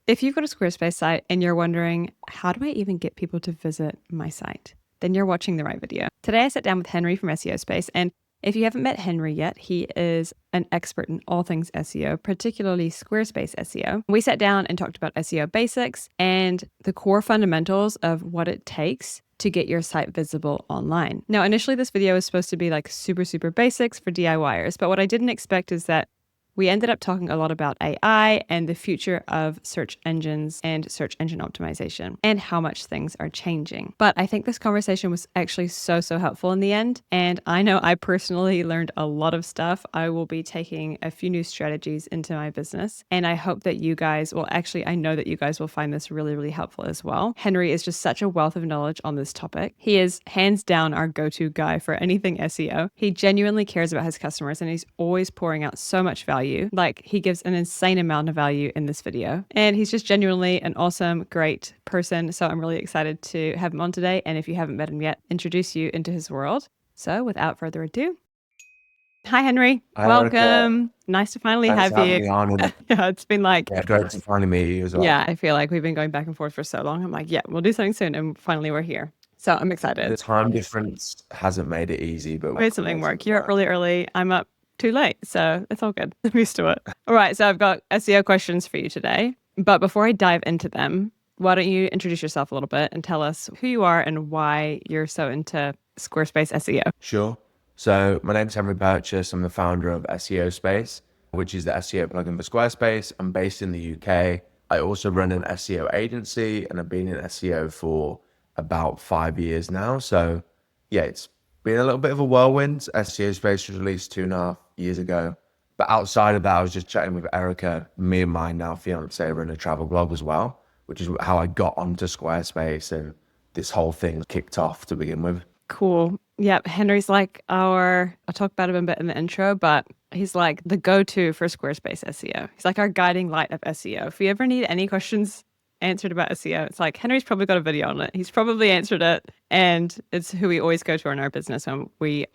If you've got a Squarespace site and you're wondering, how do I even get people to visit my site? Then you're watching the right video. Today I sat down with Henry from SEOSpace, and if you haven't met Henry yet, he is an expert in all things SEO, particularly Squarespace SEO. We sat down and talked about SEO basics and the core fundamentals of what it takes to get your site visible online. Now, initially this video was supposed to be like super basics for DIYers, but what I didn't expect is that we ended up talking a lot about AI and the future of search engines and search engine optimization and how much things are changing. But I think this conversation was actually so helpful in the end. And I know I personally learned a lot of stuff. I will be taking a few new strategies into my business. And I hope that you guys will I know that you guys will find this really helpful as well. Henry is just such a wealth of knowledge on this topic. He is hands down our go-to guy for anything SEO. He genuinely cares about his customers and he's always pouring out so much value. Like, he gives an insane amount of value in this video. And he's just genuinely an awesome, great person. So I'm really excited to have him on today. And if you haven't met him yet, introduce you into his world. So without further ado, hi, Henry. Hi, Welcome. Erica. Nice to finally Thanks have for having you. me on. Yeah, it's been like, Yeah, great to finally meet you as well. yeah, I feel like we've been going back and forth for so long. I'm like, yeah, we'll do something soon. And finally we're here. So I'm excited. The time difference hasn't made it easy, but We made something work. You're up really early. I'm up too late. So it's all good. I'm used to it. All right. So I've got SEO questions for you today. But before I dive into them, why don't you introduce yourself a little bit and tell us who you are and why you're so into Squarespace SEO? Sure. So my name's Henry Purchase. I'm the founder of SEOSpace, which is the SEO plugin for Squarespace. I'm based in the UK. I also run an SEO agency and I've been in SEO for about 5 years now. So yeah, it's been a little bit of a whirlwind. SEOSpace was released 2.5 years ago. But outside of that, I was just chatting with Erica. Me and my now fiance run a travel blog as well, which is how I got onto Squarespace and this whole thing kicked off to begin with. Cool. Yeah, Henry's like I'll talk about him a bit in the intro, but he's like the go-to for Squarespace SEO. He's like our guiding light of SEO. If you ever need any questions answered about SEO, it's like Henry's probably got a video on it. He's probably answered it, and it's who we always go to in our business when we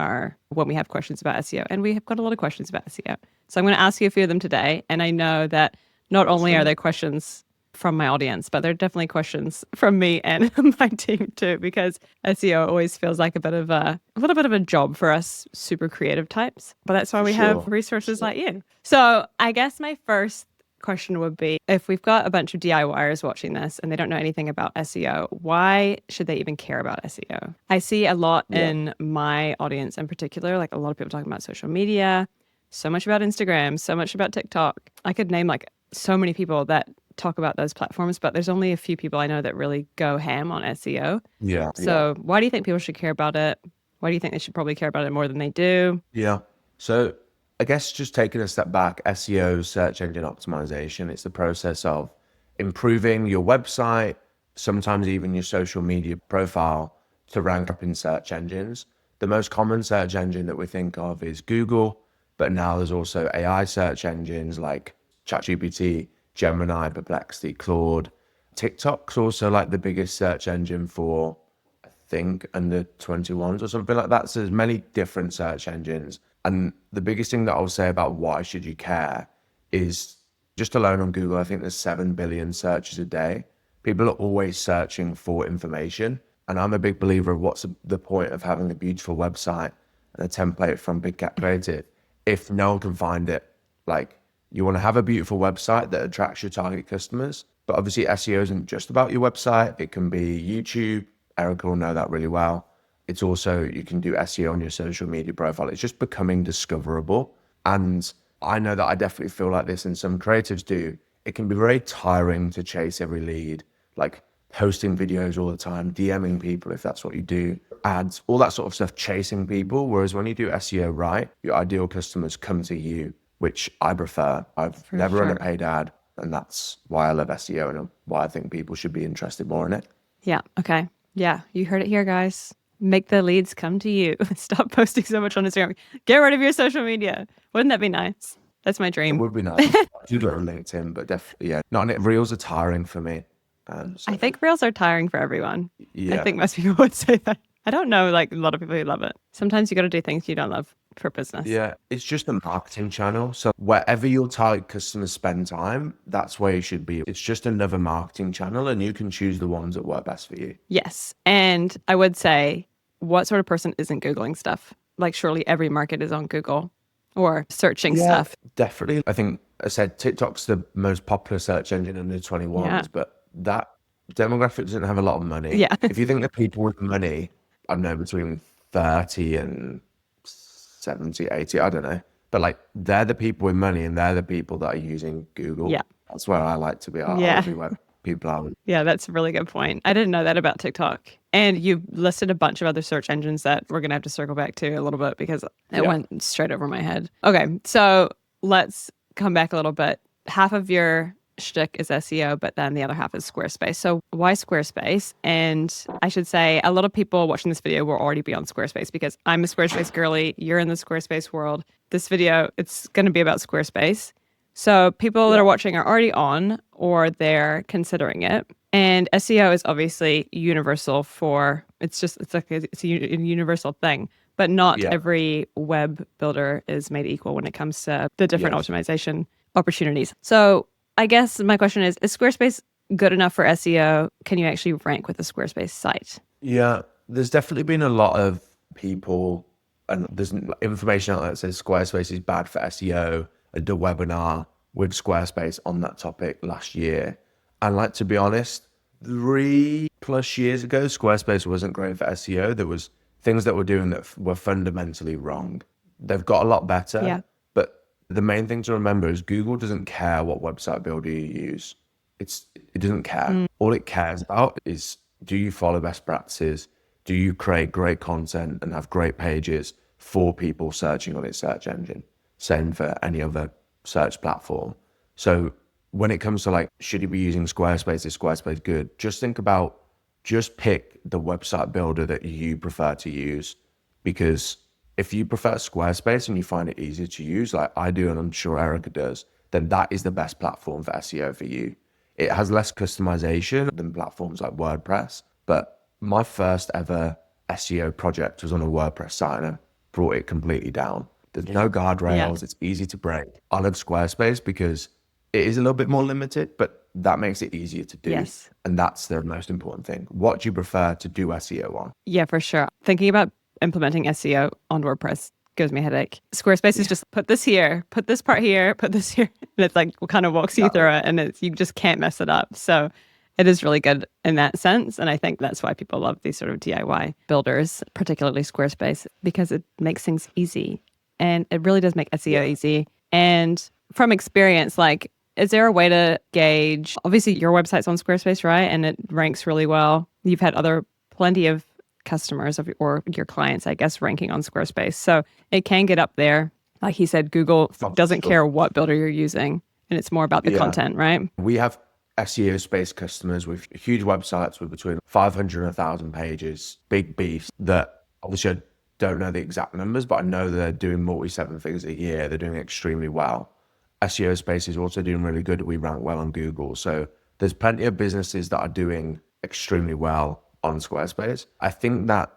have questions about SEO, and we have got a lot of questions about SEO. So I'm going to ask you a few of them today, and I know that not only are they questions from my audience, but they're definitely questions from me and my team too, because SEO always feels like a little bit of a job for us super creative types. But that's why we have resources like you. So I guess my first question would be, if we've got a bunch of DIYers watching this and they don't know anything about SEO, why should they even care about SEO? I see a lot in my audience in particular, like a lot of people talking about social media, so much about Instagram, so much about TikTok. I could name like so many people that talk about those platforms, but there's only a few people I know that really go ham on SEO. Yeah. So why do you think people should care about it? Why do you think they should probably care about it more than they do? Yeah. So I guess just taking a step back, SEO, search engine optimization, it's the process of improving your website, sometimes even your social media profile to rank up in search engines. The most common search engine that we think of is Google, but now there's also AI search engines like Chat GPT, Gemini, Perplexity, Claude. TikTok's also like the biggest search engine for, I think, under 21s or something like that. So there's many different search engines. And the biggest thing that I'll say about why should you care is just alone on Google, I think there's 7 billion searches a day. People are always searching for information. And I'm a big believer of what's the point of having a beautiful website and a template from Big Cat Creative if no one can find it. Like, you want to have a beautiful website that attracts your target customers. But obviously SEO isn't just about your website. It can be YouTube. Erica will know that really well. It's also, you can do SEO on your social media profile. It's just becoming discoverable. And I know that I definitely feel like this, and some creatives do. It can be very tiring to chase every lead, like posting videos all the time, DMing people if that's what you do, ads, all that sort of stuff, chasing people. Whereas when you do SEO right, your ideal customers come to you, which I prefer. I've never run a paid ad, and that's why I love SEO and why I think people should be interested more in it. Yeah. Okay. Yeah. You heard it here, guys. Make the leads come to you. Stop posting so much on Instagram. Get rid of your social media. Wouldn't that be nice? That's my dream. It would be nice. I do go on LinkedIn, but definitely, yeah. Not Reels are tiring for me. So I think Reels are tiring for everyone. Yeah. I think most people would say that. I don't know, like a lot of people who love it. Sometimes you got to do things you don't love. for business. Yeah, it's just a marketing channel. So wherever your target customers spend time, that's where you should be. It's just another marketing channel, and you can choose the ones that work best for you. Yes. And I would say, what sort of person isn't Googling stuff? Like, surely every market is on Google or searching Yeah, stuff. definitely. I think I said TikTok's the most popular search engine under 21s, Yeah. but that demographic doesn't have a lot of money. Yeah. If you think that people with money, I don't know, between 30 and 70, 80, I don't know. But like, they're the people with money, and they're the people that are using Google. Yeah. That's where I like to be. I Yeah. want to be where people are. Yeah, that's a really good point. I didn't know that about TikTok. And you listed a bunch of other search engines that we're going to have to circle back to a little bit because it Yeah. went straight over my head. Okay, so let's come back a little bit. Half of your shtick is SEO, but then the other half is Squarespace. So why Squarespace? And I should say a lot of people watching this video will already be on Squarespace because I'm a Squarespace girly. You're in the Squarespace world. This video, it's going to be about Squarespace. So people that are watching are already on or they're considering it. And SEO is obviously universal for, it's a universal thing, but not Yeah. every web builder is made equal when it comes to the different Yes. optimization opportunities. So I guess my question is Squarespace good enough for SEO? Can you actually rank with a Squarespace site? Yeah, there's definitely been a lot of people, and there's information out there that says Squarespace is bad for SEO. I did a webinar with Squarespace on that topic last year. And like, to be honest, 3+ years ago, Squarespace wasn't great for SEO. There was things that we're doing that were fundamentally wrong. They've got a lot better. Yeah. But the main thing to remember is Google doesn't care what website builder you use. It doesn't care. All it cares about is, do you follow best practices? Do you create great content and have great pages for people searching on its search engine? Same for any other search platform. So when it comes to like, should you be using Squarespace? Is Squarespace good? Just think about, just pick the website builder that you prefer to use. Because if you prefer Squarespace and you find it easier to use, like I do, and I'm sure Erica does, then that is the best platform for SEO for you. It has less customization than platforms like WordPress, but my first ever SEO project was on a WordPress site, and I brought it completely down. There's no guardrails. It's easy to break. I love Squarespace because it is a little bit more limited, but that makes it easier to do. Yes. And that's the most important thing. What do you prefer to do SEO on? Yeah, for sure. Thinking about implementing SEO on WordPress gives me a headache. Squarespace is just put this here, put this part here, put this here. And it's like kind of walks you through it, and you just can't mess it up. So it is really good in that sense. And I think that's why people love these sort of DIY builders, particularly Squarespace, because it makes things easy. And it really does make SEO easy. And from experience, like, is there a way to gauge, obviously your website's on Squarespace, right? And it ranks really well. You've had plenty of customers or your clients, I guess, ranking on Squarespace. So it can get up there. Like he said, Google doesn't care what builder you're using, and it's more about the content, right? We have SEOSpace customers with huge websites with between 500 and 1,000 pages, big beefs that obviously I don't know the exact numbers, but I know they're doing multi-seven figures a year. They're doing extremely well. SEOSpace is also doing really good. We rank well on Google. So there's plenty of businesses that are doing extremely well on Squarespace. I think that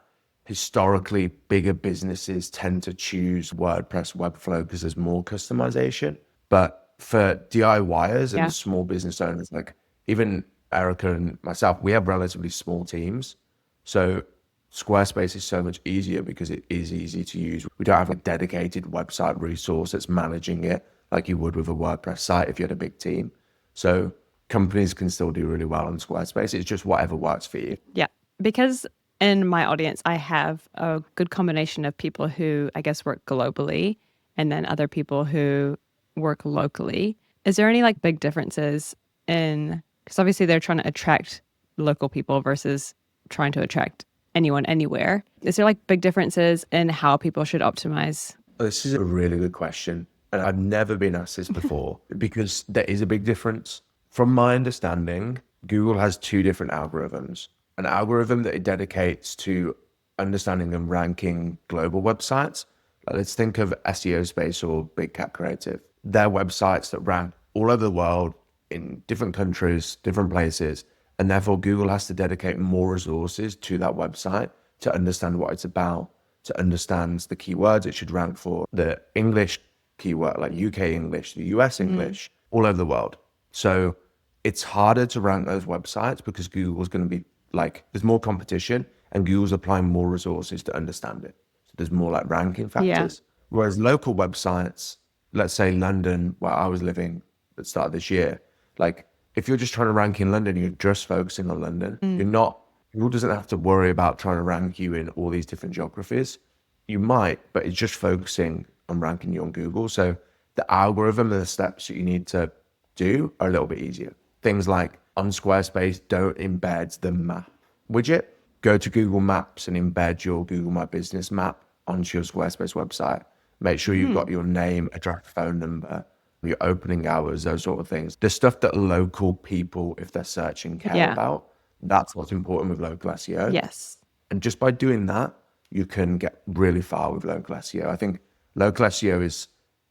historically bigger businesses tend to choose WordPress Webflow because there's more customization. But for DIYers and small business owners, like even Erica and myself, we have relatively small teams. So Squarespace is so much easier because it is easy to use. We don't have a dedicated website resource that's managing it like you would with a WordPress site if you had a big team. So companies can still do really well on Squarespace. It's just whatever works for you. Yeah. Because in my audience, I have a good combination of people who, I guess, work globally and then other people who work locally. Is there any like big differences in, because obviously they're trying to attract local people versus trying to attract anyone anywhere. Is there like big differences in how people should optimize? This is a really good question. And I've never been asked this before because there is a big difference. From my understanding, Google has two different algorithms. An algorithm that it dedicates to understanding and ranking global websites. Like, let's think of SEOSpace or Big Cat Creative. They're websites that rank all over the world in different countries, different places. And therefore, Google has to dedicate more resources to that website to understand what it's about. to understand the keywords it should rank for, the English keyword, like UK English, the US English, all over the world. So it's harder to rank those websites because Google's going to be like, there's more competition and Google's applying more resources to understand it. So there's more like ranking factors. Whereas local websites, let's say London, where I was living at the start of this year, like if you're just trying to rank in London, you're just focusing on London. You're not, Google doesn't have to worry about trying to rank you in all these different geographies. You might, but it's just focusing on ranking you on Google. So the algorithm and the steps that you need to do are a little bit easier. Things like on Squarespace, don't embed the map widget. Go to Google Maps and embed your Google My Business map onto your Squarespace website. Make sure you've got your name, address, phone number, your opening hours, those sort of things. The stuff that local people, if they're searching, care about. That's what's important with local SEO. Yes. And just by doing that, you can get really far with local SEO. I think local SEO is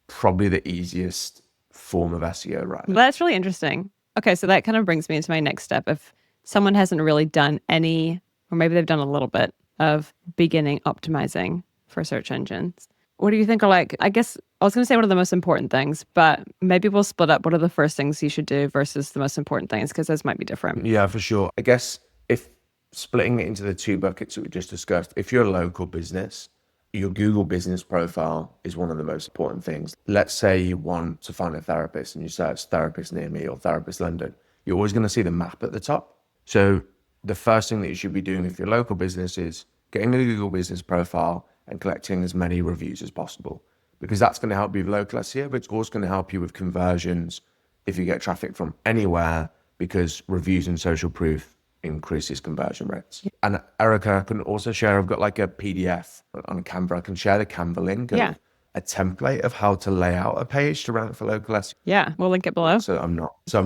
probably the easiest form of SEO, right? Well, that's really interesting. Okay, so that kind of brings me into my next step. If someone hasn't really done any, or maybe they've done a little bit of beginning optimizing for search engines, what do you think are like, I guess I was going to say what are the most important things, but maybe we'll split up what are the first things you should do versus the most important things, because those might be different. Yeah, for sure. I guess if splitting it into the two buckets that we just discussed, if you're a local business, your Google business profile is one of the most important things. Let's say you want to find a therapist and you search therapist near me or therapist London. You're always going to see the map at the top. So the first thing that you should be doing if you're a local business is getting a Google business profile and collecting as many reviews as possible, because that's going to help you with local SEO, but it's also going to help you with conversions if you get traffic from anywhere, because reviews and social proof increases conversion rates. And Erica, I can also share, I've got like a PDF on Canva. I can share the Canva link of a template of how to lay out a page to rank for local SEO. Yeah, we'll link it below. So I'm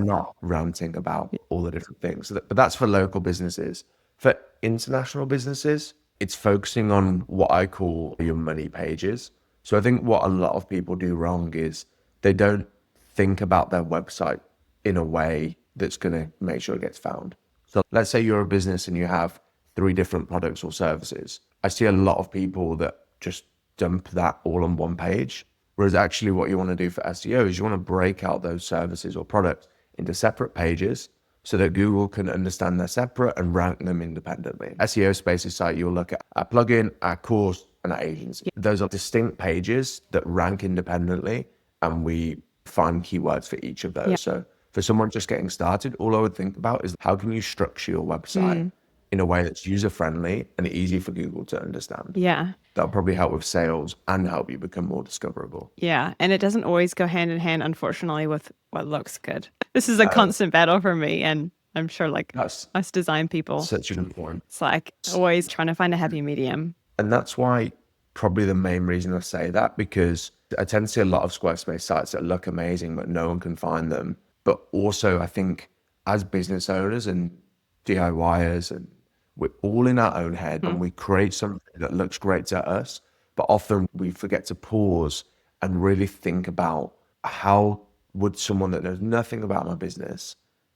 not ranting about all the different things, but that's for local businesses. For international businesses, it's focusing on what I call your money pages. So I think what a lot of people do wrong is they don't think about their website in a way that's going to make sure it gets found. So let's say you're a business and you have 3 different products or services. I see a lot of people that just dump that all on one page. Whereas actually what you want to do for SEO is you want to break out those services or products into separate pages so that Google can understand they're separate and rank them independently. SEOSpace's site, you'll look at our plugin, our course, and our agency. Those are distinct pages that rank independently, and we find keywords for each of those. So for someone just getting started, all I would think about is how can you structure your website in a way that's user-friendly and easy for Google to understand. Yeah. That'll probably help with sales and help you become more discoverable. Yeah. And it doesn't always go hand in hand, unfortunately, with what looks good. This is a constant battle for me. And I'm sure like us design people, such an important. It's like always trying to find a happy medium. And that's why probably the main reason I say that, because I tend to see a lot of Squarespace sites that look amazing, but no one can find them. But also I think as business owners and DIYers, and we're all in our own head and we create something that looks great to us, but often we forget to pause and really think about how would someone that knows nothing about my business,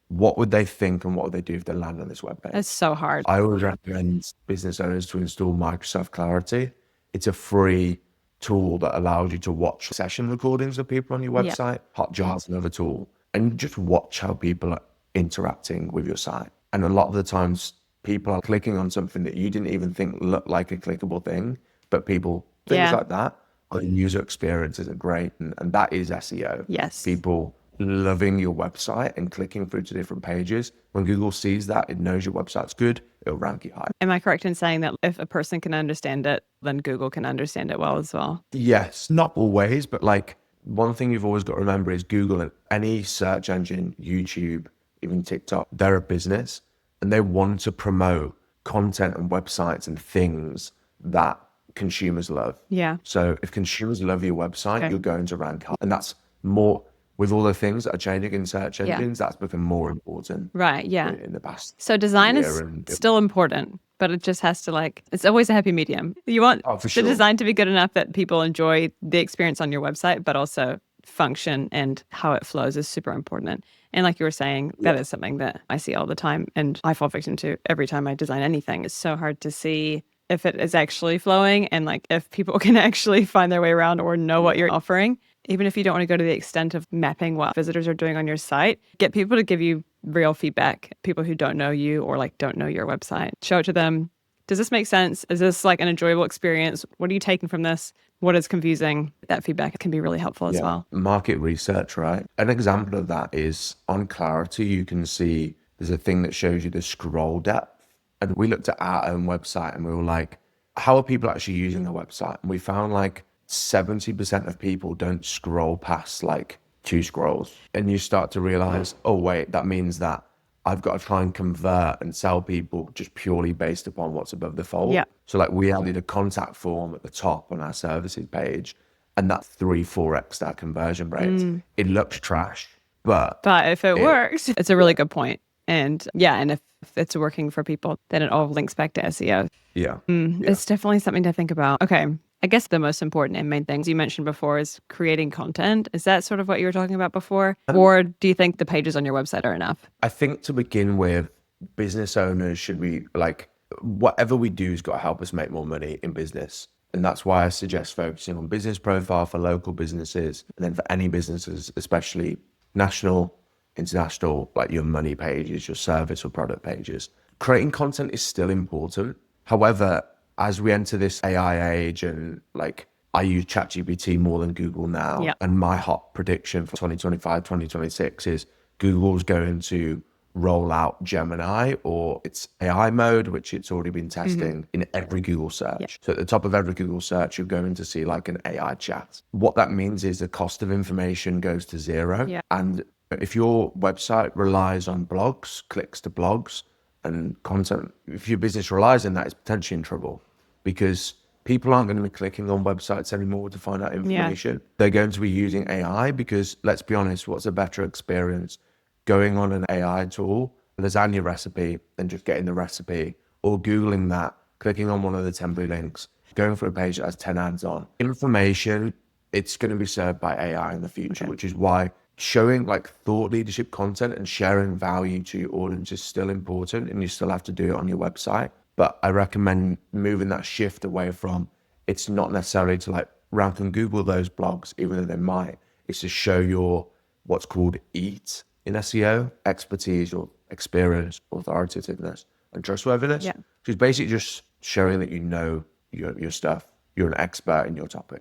what would they think and what would they do if they land on this webpage? It's so hard. I always recommend business owners to install Microsoft Clarity. It's a free tool that allows you to watch session recordings of people on your website. Hotjar's another tool. And just watch how people are interacting with your site. And a lot of the times people are clicking on something that you didn't even think looked like a clickable thing, but things like that, or user experiences are great. And that is SEO. Yes. People loving your website and clicking through to different pages. When Google sees that, it knows your website's good, it'll rank you high. Am I correct in saying that if a person can understand it, then Google can understand it well as well? Yes, not always, but like one thing you've always got to remember is Google and any search engine, YouTube, even TikTok, they're a business and they want to promote content and websites and things that consumers love. Yeah. So if consumers love your website, you're going to rank high. And that's more, with all the things that are changing in search engines, that's become more important. Right, yeah. In the past. So design is still important, but it just has to it's always a happy medium. You want the design to be good enough that people enjoy the experience on your website, but also function and how it flows is super important. And like you were saying, that is something that I see all the time and I fall victim to every time I design anything. It's so hard to see if it is actually flowing and like if people can actually find their way around or know what you're offering. Even if you don't want to go to the extent of mapping what visitors are doing on your site, get people to give you real feedback, people who don't know you or like don't know your website. Show it to them. Does this make sense? Is this like an enjoyable experience? What are you taking from this? What is confusing? That feedback can be really helpful as well. Market research, right? An example of that is on Clarity, you can see there's a thing that shows you the scroll depth. And we looked at our own website and we were like, how are people actually using the website? And we found like 70% of people don't scroll past like 2 scrolls. And you start to realize, oh, wait, that means that I've got to try and convert and sell people just purely based upon what's above the fold. Yeah. So like we added a contact form at the top on our services page, and that's 3-4x that conversion rate. It looks trash, but if it works, it's a really good point. And and if it's working for people, then it all links back to SEO. It's definitely something to think about. Okay. I guess the most important and main things you mentioned before is creating content. Is that sort of what you were talking about before? Or do you think the pages on your website are enough? I think to begin with, business owners should be like, whatever we do has got to help us make more money in business. And that's why I suggest focusing on business profile for local businesses, and then for any businesses, especially national, international, like your money pages, your service or product pages. Creating content is still important. However, as we enter this AI age, and like I use Chat GPT more than Google now, and my hot prediction for 2025, 2026 is Google's going to roll out Gemini or its AI mode, which it's already been testing in every Google search. So at the top of every Google search, you're going to see like an AI chat. What that means is the cost of information goes to zero. And if your website relies on blogs, clicks to blogs and content, if your business relies on that, it's potentially in trouble, because people aren't going to be clicking on websites anymore to find out information. They're going to be using AI, because let's be honest, what's a better experience? Going on an AI tool, lasagna recipe, than just getting the recipe, or Googling that, clicking on one of the template links, going for a page that has 10 ads on. Information, it's going to be served by AI in the future, which is why showing like thought leadership content and sharing value to your audience is still important, and you still have to do it on your website. But I recommend moving that shift away from, it's not necessarily to like rank and Google those blogs, even though they might. It's to show your what's called EAT in SEO, expertise or experience, authoritativeness, and trustworthiness. Which is basically just showing that you know your stuff. You're an expert in your topic.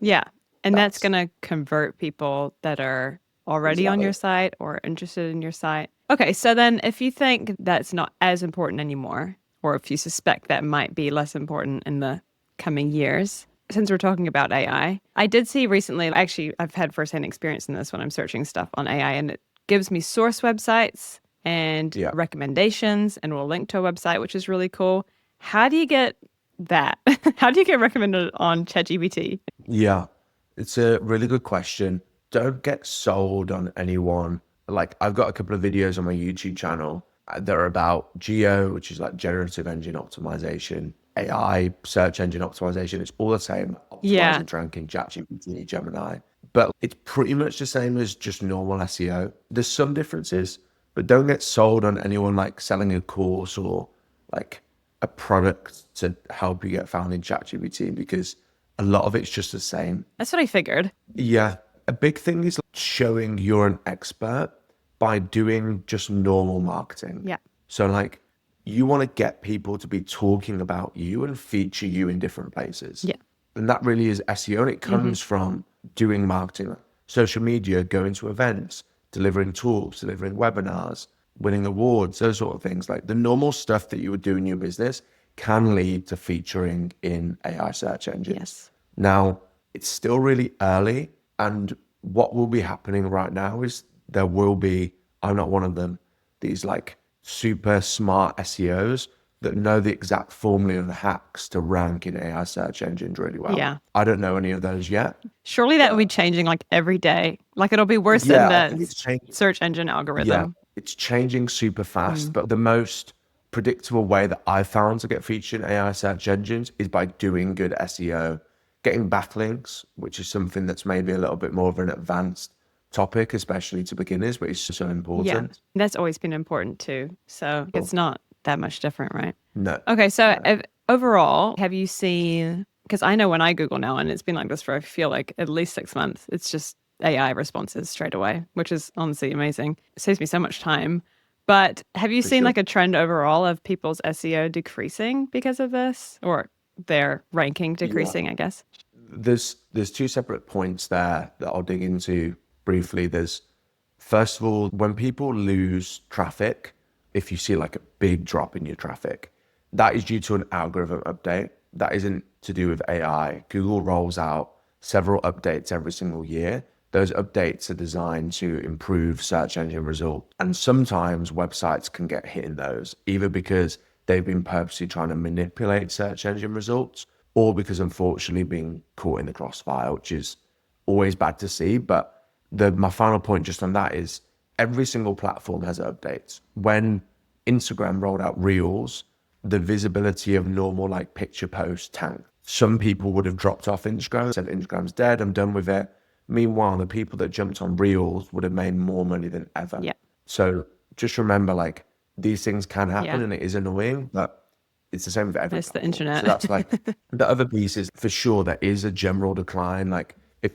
And that's going to convert people that are already on your site or interested in your site. Okay, so then if you think that's not as important anymore, or if you suspect that might be less important in the coming years, since we're talking about AI, I did see recently, actually, I've had firsthand experience in this when I'm searching stuff on AI, and it gives me source websites and recommendations, and will link to a website, which is really cool. How do you get that? How do you get recommended on ChatGPT? Yeah, it's a really good question. Don't get sold on anyone. Like I've got a couple of videos on my YouTube channel that are about GEO, which is like generative engine optimization, AI, search engine optimization. It's all the same. Optimizing, ranking, Chat GPT, Gemini. But it's pretty much the same as just normal SEO. There's some differences, but don't get sold on anyone like selling a course or like a product to help you get found in Chat GPT, because a lot of it's just the same. That's what I figured. Yeah. A big thing is showing you're an expert by doing just normal marketing. So like you want to get people to be talking about you and feature you in different places. And that really is SEO. And it comes from doing marketing, social media, going to events, delivering talks, delivering webinars, winning awards, those sort of things. Like the normal stuff that you would do in your business can lead to featuring in AI search engines. Now, it's still really early. And what will be happening right now is there will be, I'm not one of them, these like super smart SEOs that know the exact formula and hacks to rank in AI search engines really well. I don't know any of those yet. Surely that will be changing like every day. Like it'll be worse than the search engine algorithm. It's changing super fast, but the most predictable way that I found to get featured in AI search engines is by doing good SEO, getting backlinks, which is something that's maybe a little bit more of an advanced topic, especially to beginners, but it's so important. That's always been important too. So it's not that much different, right? No. Okay, so overall, have you seen, because I know when I Google now, and it's been like this for, I feel like at least 6 months, it's just AI responses straight away, which is honestly amazing. It saves me so much time. But have you For seen sure. like a trend overall of people's SEO decreasing because of this, or their ranking Yeah. decreasing, I guess? There's two separate points there that I'll dig into briefly. There's, first of all, when people lose traffic, if you see like a big drop in your traffic, that is due to an algorithm update. That isn't to do with AI. Google rolls out several updates every single year. Those updates are designed to improve search engine results. And sometimes websites can get hit in those, either because they've been purposely trying to manipulate search engine results, or because unfortunately being caught in the crossfire, which is always bad to see. But my final point just on that is every single platform has updates. When Instagram rolled out Reels, the visibility of normal like picture posts tanked. Some people would have dropped off Instagram, said Instagram's dead, I'm done with it. Meanwhile, the people that jumped on Reels would have made more money than ever. Yeah. So just remember, like, these things can happen, Yeah. and it is annoying, but it's the same with every It's the platform. internet. So that's like the other piece is, for sure there is a general decline. Like, if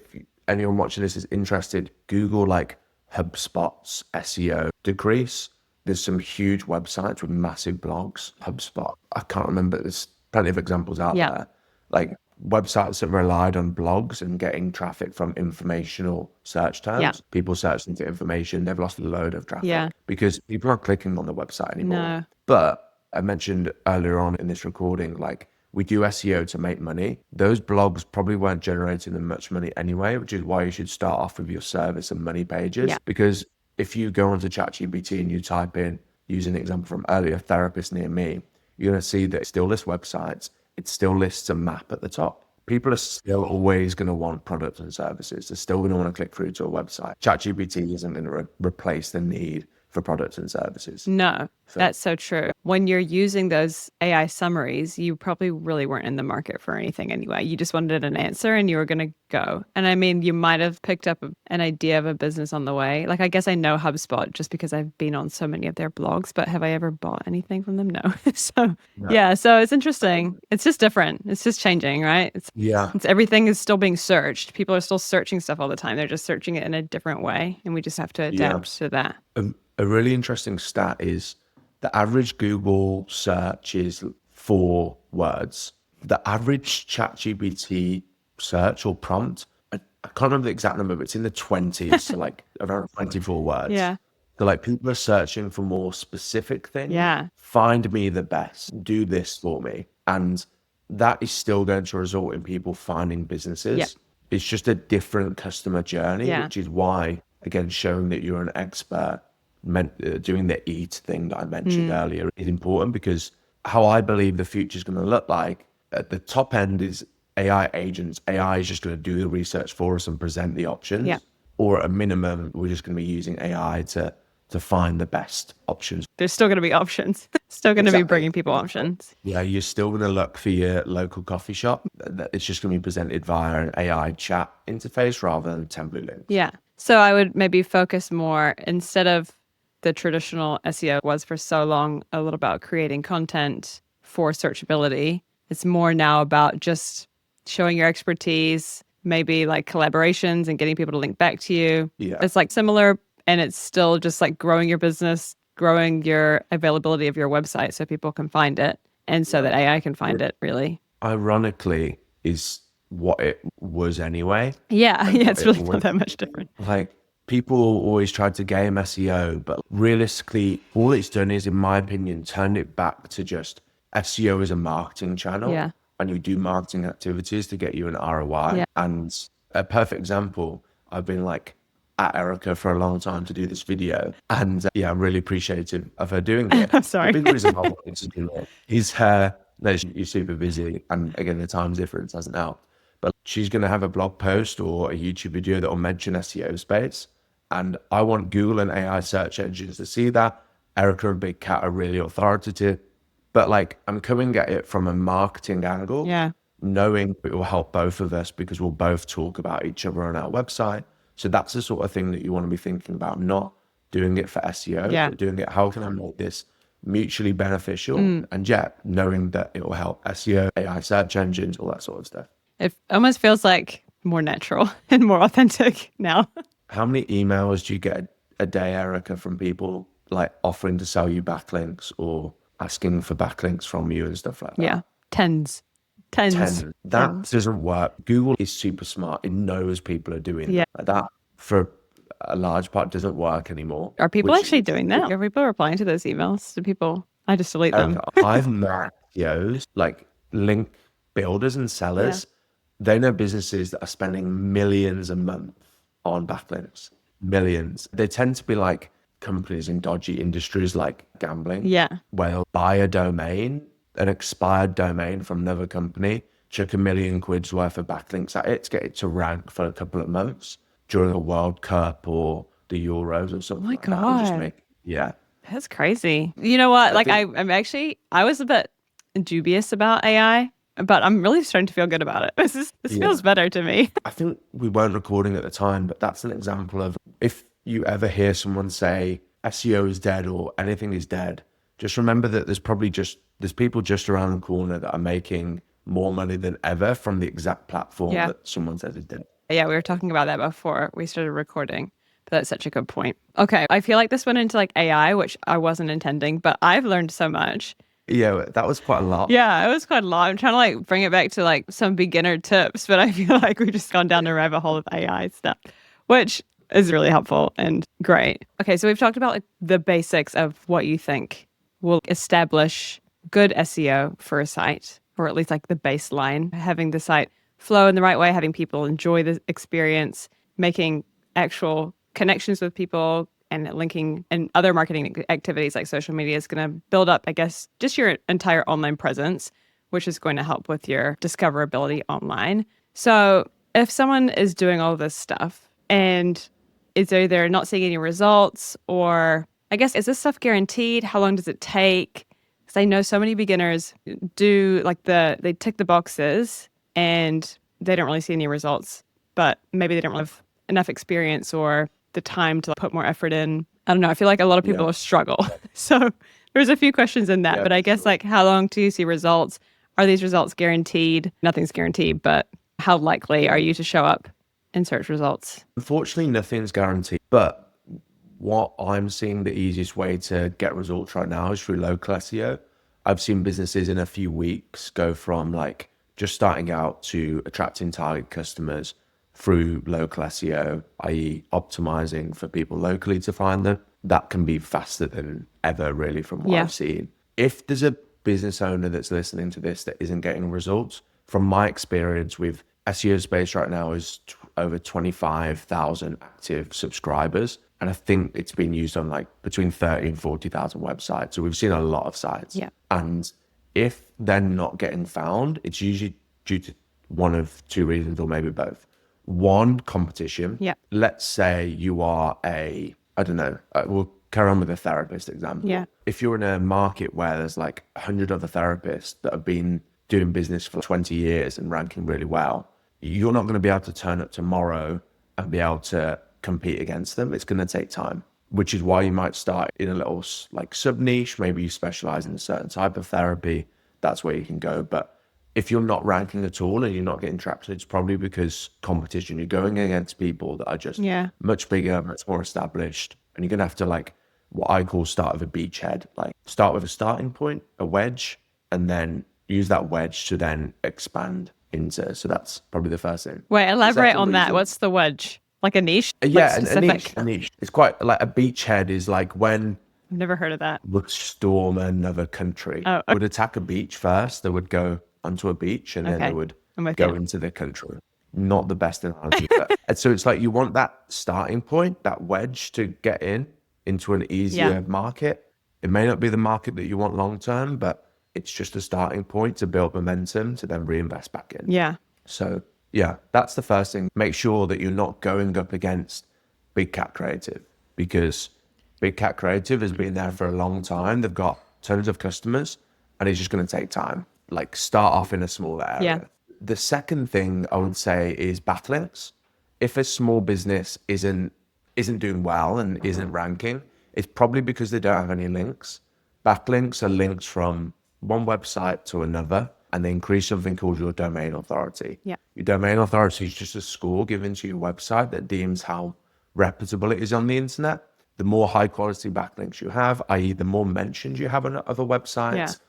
anyone watching this is interested, Google like HubSpot's SEO decrease. There's some huge websites with massive blogs. HubSpot, I can't remember. There's plenty of examples out Yeah. there. Like websites that relied on blogs and getting traffic from informational search terms. Yeah. People searching for information, they've lost a load of traffic Yeah. because people aren't clicking on the website anymore. No. But I mentioned earlier on in this recording, like, we do SEO to make money. Those blogs probably weren't generating them much money anyway, which is why you should start off with your service and money pages. Yeah. Because if you go onto Chat GPT and you type in, using an example from earlier, therapist near me, you're going to see that it still lists websites. It still lists a map at the top. People are still always going to want products and services. They're still going to want to click through to a website. Chat GPT isn't going to replace the need for products and services. No, that's so true. When you're using those AI summaries, you probably really weren't in the market for anything anyway. You just wanted an answer and you were going to go. And I mean, you might have picked up an idea of a business on the way. Like, I guess I know HubSpot just because I've been on so many of their blogs, but have I ever bought anything from them? No. So, yeah, so it's interesting. It's just different. It's just changing, right? It's everything is still being searched. People are still searching stuff all the time. They're just searching it in a different way. And we just have to adapt to that. A really interesting stat is the average Google search is 4 words. The average ChatGPT search or prompt, I can't remember the exact number, but it's in the 20s, so like around 24 words. Yeah. So like people are searching for more specific things. Yeah. Find me the best, do this for me. And that is still going to result in people finding businesses. Yeah. It's just a different customer journey, Yeah. which is why, again, showing that you're an expert, doing the EAT thing that I mentioned earlier is important, because how I believe the future is going to look like at the top end is AI agents. AI is just going to do the research for us and present the options. Yeah. Or at a minimum, we're just going to be using AI to find the best options. There's still going to be options. Still going to be bringing people options. Yeah, you're still going to look for your local coffee shop. It's just going to be presented via an AI chat interface rather than template links. Yeah. So I would maybe focus more, instead of the traditional SEO was for so long a little about creating content for searchability. It's more now about just showing your expertise, maybe like collaborations and getting people to link back to you. Yeah. It's like similar, and it's still just like growing your business, growing your availability of your website so people can find it, and so that AI can find it, really. Ironically, is what it was anyway. Yeah. Yeah. It's really not that much different. Like, people always tried to game SEO, but realistically, all it's done is, in my opinion, turned it back to just SEO as a marketing channel. Yeah. And you do marketing activities to get you an ROI. Yeah. And a perfect example, I've been like at Erica for a long time to do this video. And yeah, I'm really appreciative of her doing it. I'm sorry. The big reason I wanted to do it is you're super busy. And again, the time difference hasn't helped. But she's going to have a blog post or a YouTube video that will mention SEOSpace. And I want Google and AI search engines to see that. Erica and Big Cat are really authoritative. But like, I'm coming at it from a marketing angle, knowing it will help both of us because we'll both talk about each other on our website. So that's the sort of thing that you want to be thinking about, not doing it for SEO, but doing it, how can I make this mutually beneficial. And yeah, knowing that it will help SEO, AI search engines, all that sort of stuff. It almost feels like more natural and more authentic now. How many emails do you get a day, Erica, from people like offering to sell you backlinks or asking for backlinks from you and stuff like that? Yeah. Tens. Tens. 10. That doesn't work. Google is super smart. It knows people are doing Yeah. that. For a large part doesn't work anymore. Are people actually doing that? Are people replying to those emails? Do people? I just delete them. I've met CEOs, like link builders and sellers. They know businesses that are spending millions a month on backlinks. Millions. They tend to be like companies in dodgy industries like gambling. Yeah. Where they'll buy a domain, an expired domain from another company, chuck £1 million worth of backlinks at it to get it to rank for a couple of months during a World Cup or the Euros or something like that. And just make, That's crazy. You know what? Like I was a bit dubious about AI, but I'm really starting to feel good about it. This feels better to me. I think we weren't recording at the time, but that's an example of if you ever hear someone say SEO is dead or anything is dead, just remember that there's people just around the corner that are making more money than ever from the exact platform that someone says is dead. Yeah, we were talking about that before we started recording. But that's such a good point. Okay, I feel like this went into like AI, which I wasn't intending, but I've learned so much. Yeah, that was quite a lot. Yeah, it was quite a lot. I'm trying to like bring it back to like some beginner tips, but I feel like we've just gone down the rabbit hole of AI stuff, which is really helpful and great. Okay, so we've talked about like the basics of what you think will establish good SEO for a site, or at least like the baseline, having the site flow in the right way, having people enjoy the experience, making actual connections with people and linking and other marketing activities like social media is going to build up, I guess, just your entire online presence, which is going to help with your discoverability online. So if someone is doing all this stuff and is either not seeing any results or I guess, is this stuff guaranteed? How long does it take? Because I know so many beginners do like they tick the boxes and they don't really see any results, but maybe they don't have enough experience or the time to put more effort in. I don't know. I feel like a lot of people struggle. So there's a few questions in that, but I guess like how long do you see results? Are these results guaranteed? Nothing's guaranteed, but how likely are you to show up in search results? Unfortunately, nothing's guaranteed, but what I'm seeing the easiest way to get results right now is through local SEO. I've seen businesses in a few weeks go from like just starting out to attracting target customers through local SEO, i.e. optimizing for people locally to find them. That can be faster than ever, really, from what I've seen. If there's a business owner that's listening to this that isn't getting results, from my experience with SEOSpace right now is over 25,000 active subscribers. And I think it's been used on like between 30 and 40,000 websites. So we've seen a lot of sites. Yeah. And if they're not getting found, it's usually due to one of two reasons or maybe both. One, competition. Yeah. Let's say you are we'll carry on with a therapist example. Yeah. If you're in a market where there's like 100 other therapists that have been doing business for 20 years and ranking really well, you're not going to be able to turn up tomorrow and be able to compete against them. It's going to take time, which is why you might start in a little like sub niche. Maybe you specialize in a certain type of therapy. That's where you can go. But if you're not ranking at all and you're not getting traction, it's probably because competition. You're going against people that are just much bigger, much more established. And you're going to have to like what I call start with a beachhead, like start with a starting point, a wedge, and then use that wedge to then expand into. So that's probably the first thing. Wait, elaborate on that. What's the wedge? Like a niche? Yeah, a niche. It's quite like a beachhead is like when I've never heard of that. Would storm another country. Would attack a beach first. They would go onto a beach and then they would go into the country. Not the best analogy. But, so it's like you want that starting point, that wedge to get into an easier market. It may not be the market that you want long term, but it's just a starting point to build momentum to then reinvest back in. Yeah. So yeah, that's the first thing. Make sure that you're not going up against Big Cat Creative, because Big Cat Creative has been there for a long time. They've got tons of customers and it's just going to take time. Like start off in a smaller area. Yeah. The second thing I would say is backlinks. If a small business isn't doing well and isn't ranking, it's probably because they don't have any links. Backlinks are links from one website to another, and they increase something called your domain authority. Yeah. Your domain authority is just a score given to your website that deems how reputable it is on the internet. The more high quality backlinks you have, i.e. the more mentions you have on other websites,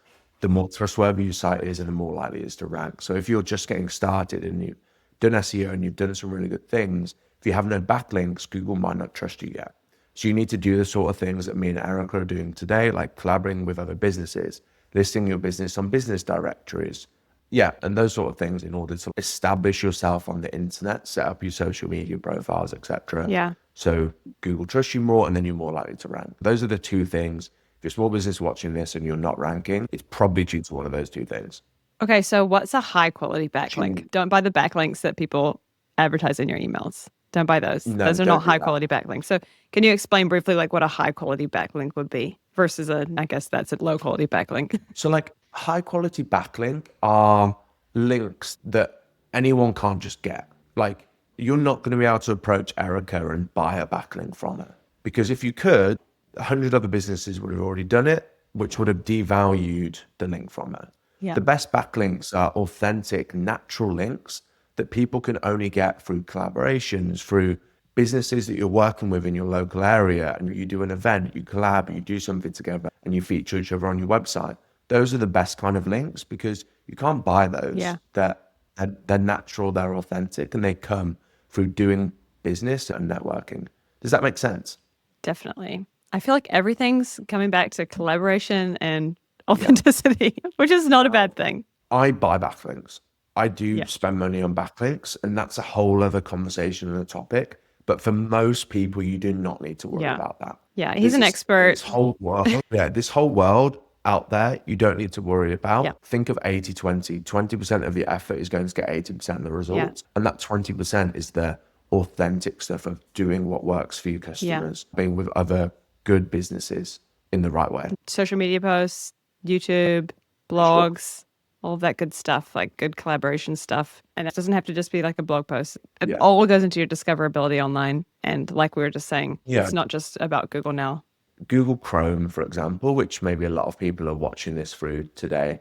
the more trustworthy your site is and the more likely it is to rank. So if you're just getting started and you've done SEO and you've done some really good things, if you have no backlinks, Google might not trust you yet. So you need to do the sort of things that me and Erica are doing today, like collaborating with other businesses, listing your business on business directories. Yeah, and those sort of things in order to establish yourself on the internet, set up your social media profiles, etc. Yeah. So Google trusts you more and then you're more likely to rank. Those are the two things. If you're a small business watching this and you're not ranking, it's probably due to one of those two things. Okay, so what's a high quality backlink? Don't buy the backlinks that people advertise in your emails. Don't buy those. No, Those are don't not do high that. quality backlinks. So can you explain briefly like what a high quality backlink would be versus I guess that's a low quality backlink? So like high quality backlink are links that anyone can't just get. Like you're not going to be able to approach Erica and buy a backlink from her, because if you could, 100 other businesses would have already done it, which would have devalued the link from her. Yeah. The best backlinks are authentic, natural links that people can only get through collaborations, through businesses that you're working with in your local area, and you do an event, you collab, you do something together, and you feature each other on your website. Those are the best kind of links because you can't buy those. Yeah. They're natural, they're authentic, and they come through doing business and networking. Does that make sense? Definitely. I feel like everything's coming back to collaboration and authenticity, which is not a bad thing. I buy backlinks. I do spend money on backlinks, and that's a whole other conversation and a topic. But for most people, you do not need to worry about that. Yeah, he's an expert. This whole world, this whole world out there, you don't need to worry about. Yeah. Think of 80-20. 20% of the effort is going to get 80% of the results. And that 20% is the authentic stuff of doing what works for your customers, being with other good businesses in the right way. Social media posts, YouTube, blogs, all of that good stuff, like good collaboration stuff. And it doesn't have to just be like a blog post. It all goes into your discoverability online. And like we were just saying, it's not just about Google now. Google Chrome, for example, which maybe a lot of people are watching this through today,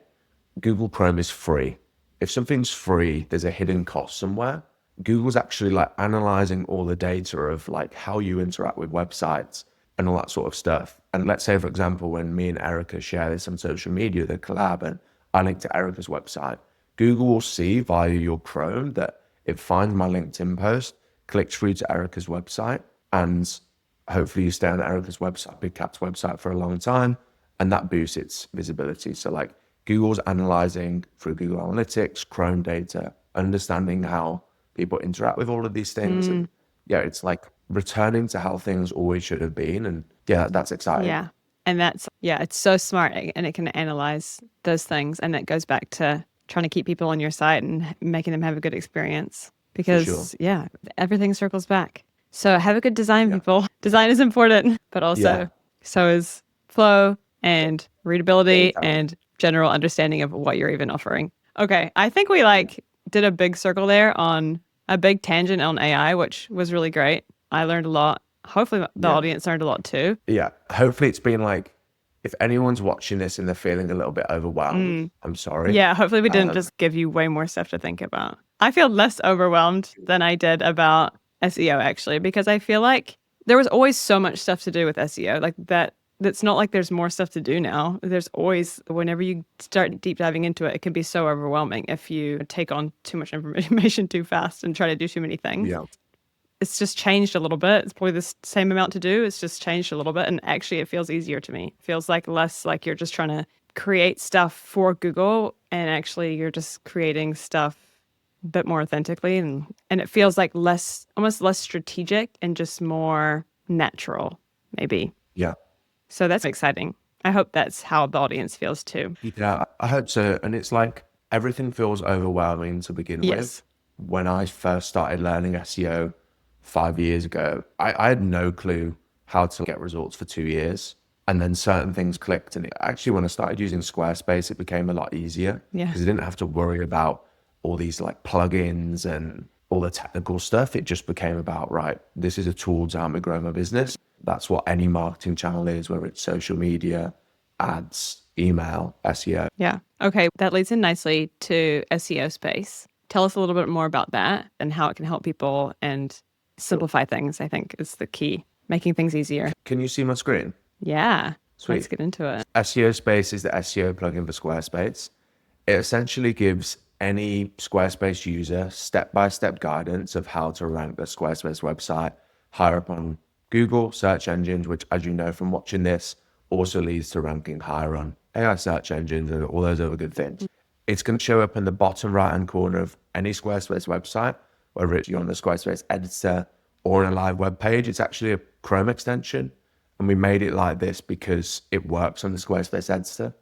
Google Chrome is free. If something's free, there's a hidden cost somewhere. Google's actually like analyzing all the data of like how you interact with websites and all that sort of stuff. And let's say, for example, when me and Erica share this on social media, the collab, and I link to Erica's website, Google will see via your Chrome that it finds my LinkedIn post, clicks through to Erica's website, and hopefully you stay on Erica's website, Big Cat's website, for a long time, and that boosts its visibility. So like Google's analyzing through Google Analytics, Chrome data, understanding how people interact with all of these things. And it's like returning to how things always should have been. And that's exciting. Yeah. And it's so smart, and it can analyze those things. And it goes back to trying to keep people on your site and making them have a good experience, because everything circles back. So have a good design, people. Design is important, but also so is flow and readability and general understanding of what you're even offering. Okay. I think we did a big circle there on a big tangent on AI, which was really great. I learned a lot. Hopefully the audience learned a lot too. Yeah. Hopefully it's been like, if anyone's watching this and they're feeling a little bit overwhelmed, I'm sorry. Yeah. Hopefully we didn't just give you way more stuff to think about. I feel less overwhelmed than I did about SEO actually, because I feel like there was always so much stuff to do with SEO like that. It's not like there's more stuff to do now. There's always, whenever you start deep diving into it, it can be so overwhelming if you take on too much information too fast and try to do too many things. Yeah. It's just changed a little bit. It's probably the same amount to do. It's just changed a little bit. And actually it feels easier to me. It feels like less like you're just trying to create stuff for Google, and actually you're just creating stuff a bit more authentically. And it feels like almost less strategic and just more natural, maybe. Yeah. So that's exciting. I hope that's how the audience feels too. Yeah, I hope so. And it's like everything feels overwhelming to begin with. When I first started learning SEO 5 years ago, I had no clue how to get results for 2 years. And then certain things clicked. And actually, when I started using Squarespace, it became a lot easier because I didn't have to worry about all these like plugins and all the technical stuff. It just became about, right, this is a tool to help me grow my business. That's what any marketing channel is, whether it's social media, ads, email, SEO. Yeah. Okay. That leads in nicely to SEOSpace. Tell us a little bit more about that and how it can help people and simplify things, I think is the key, making things easier. Can you see my screen? Yeah. Sweet. Let's get into it. SEOSpace is the SEO plugin for Squarespace. It essentially gives any Squarespace user step-by-step guidance of how to rank their Squarespace website higher up on Google search engines, which, as you know from watching this, also leads to ranking higher on AI search engines and all those other good things. It's going to show up in the bottom right-hand corner of any Squarespace website, whether it's you're on the Squarespace editor or on a live web page. It's actually a Chrome extension, and we made it like this because it works on the Squarespace editor.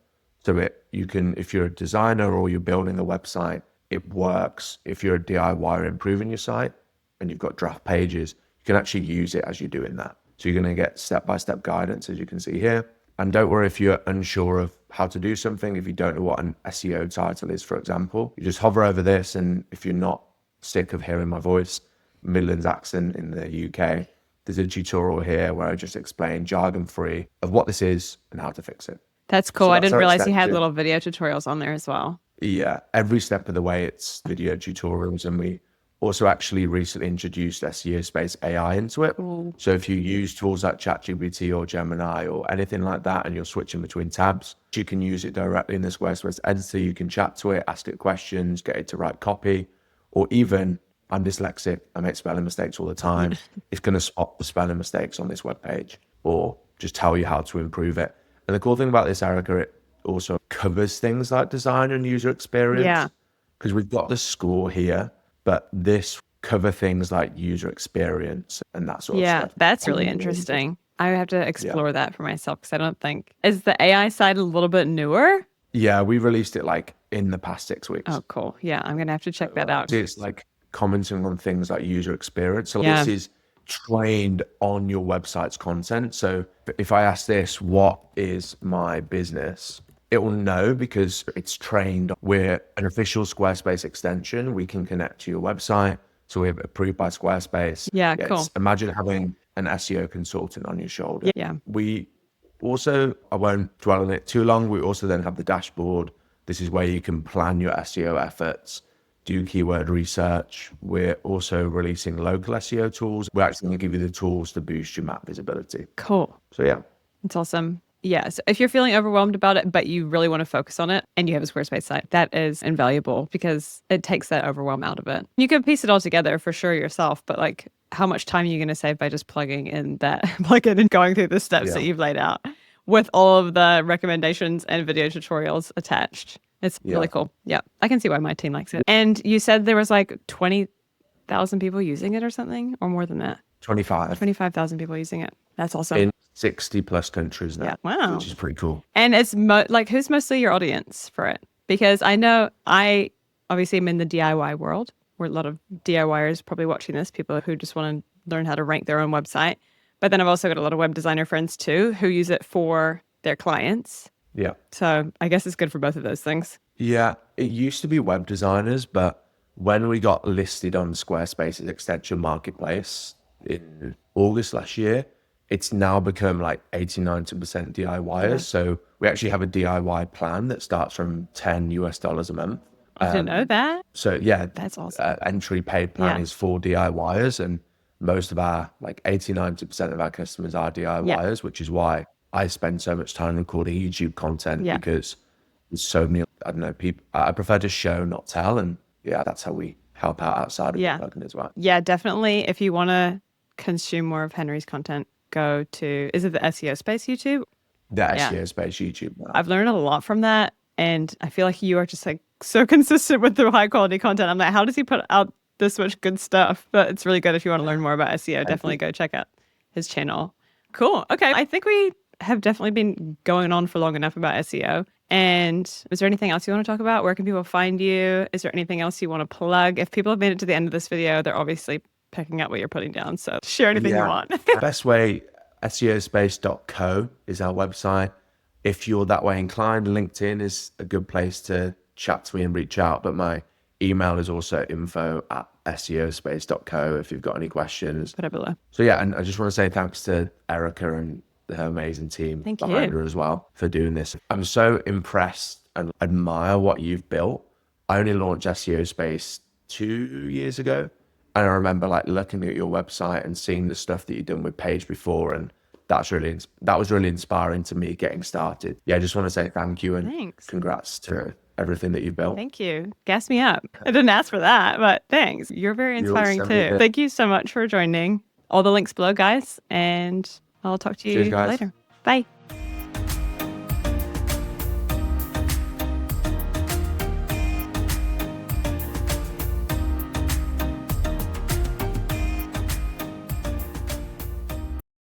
So you can, if you're a designer or you're building a website, it works. If you're a DIYer improving your site and you've got draft pages, you can actually use it as you're doing that. So you're going to get step-by-step guidance, as you can see here. And don't worry if you're unsure of how to do something, if you don't know what an SEO title is, for example, you just hover over this. And if you're not sick of hearing my voice, Midlands accent in the UK, there's a tutorial here where I just explain jargon-free of what this is and how to fix it. That's cool. So I that's didn't our realize you had extension. little video tutorials on there as well. Yeah, every step of the way it's video tutorials, and we also actually recently introduced SEOSpace AI into it. So if you use tools like Chat GPT or Gemini or anything like that, and you're switching between tabs, you can use it directly in the Squarespace editor. You can chat to it, ask it questions, get it to write copy, or even, I'm dyslexic, I make spelling mistakes all the time. It's going to spot the spelling mistakes on this webpage or just tell you how to improve it. And the cool thing about this, Erica, it also covers things like design and user experience. Yeah. Because we've got the score here, but this cover things like user experience and that sort of Yeah, stuff. that's really interesting. I have to explore that for myself because I don't think, is the AI side a little bit newer? Yeah, we released it like in the past 6 weeks. Oh, cool. Yeah, I'm going to have to check that out. It's like commenting on things like user experience. So Yeah. this is trained on your website's content. So if I ask this, what is my business? It will know because it's trained. We're an official Squarespace extension. We can connect to your website. So we're approved by Squarespace. Yeah, cool. Imagine having an SEO consultant on your shoulder. Yeah. We also, I won't dwell on it too long. We also then have the dashboard. This is where you can plan your SEO efforts, do keyword research. We're also releasing local SEO tools. We're actually going to give you the tools to boost your map visibility. Cool. So yeah. It's awesome. Yeah. So if you're feeling overwhelmed about it, but you really want to focus on it and you have a Squarespace site, that is invaluable because it takes that overwhelm out of it. You can piece it all together for sure yourself, but like how much time are you going to save by just plugging in that plugin and going through the steps that you've laid out with all of the recommendations and video tutorials attached? It's really cool. Yeah. I can see why my team likes it. And you said there was like 20,000 people using it or something, or more than that? 25,000 people using it. That's awesome. In 60 plus countries now. Yeah. Wow. Which is pretty cool. And it's like, who's mostly your audience for it? Because I know I obviously am in the DIY world, where a lot of DIYers probably watching this, people who just want to learn how to rank their own website. But then I've also got a lot of web designer friends too, who use it for their clients. Yeah. So I guess it's good for both of those things. Yeah. It used to be web designers, but when we got listed on Squarespace's extension marketplace in August last year, it's now become like 80-90% DIYers. Yeah. So we actually have a DIY plan that starts from $10 a month. I didn't know that. So yeah, That's awesome. Entry paid plan is for DIYers, and most of our like 80-90% of our customers are DIYers, which is why I spend so much time recording YouTube content because there's so many, I don't know, people. I prefer to show, not tell, and yeah, that's how we help out outside of the plugin as well. Yeah, definitely. If you want to consume more of Henry's content, go to, is it the SEOSpace YouTube? The SEOSpace YouTube. I've learned a lot from that. And I feel like you are just like so consistent with the high quality content. I'm like, how does he put out this much good stuff? But it's really good if you want to learn more about SEO. Definitely go check out his channel. Cool. Okay. I think we have definitely been going on for long enough about SEO. And is there anything else you want to talk about? Where can people find you? Is there anything else you want to plug? If people have made it to the end of this video, they're obviously picking up what you're putting down. So share anything you want. Best way, SEOSpace.co is our website. If you're that way inclined, LinkedIn is a good place to chat to me and reach out. But my email is also info@SEOSpace.co if you've got any questions. Put it below. So yeah, and I just want to say thanks to Erica and her amazing team Thank behind you. her as well for doing this. I'm so impressed and admire what you've built. I only launched SEO Space 2 years ago. And I remember like looking at your website and seeing the stuff that you've done with Page before. And that was really inspiring to me getting started. Yeah, I just want to say thank you and Thanks. congrats to everything that you've built. Thank you. Gas me up. I didn't ask for that, but thanks. You're very inspiring too. Thank you so much for joining. All the links below, guys. And I'll talk to you Cheers, guys. later. Bye.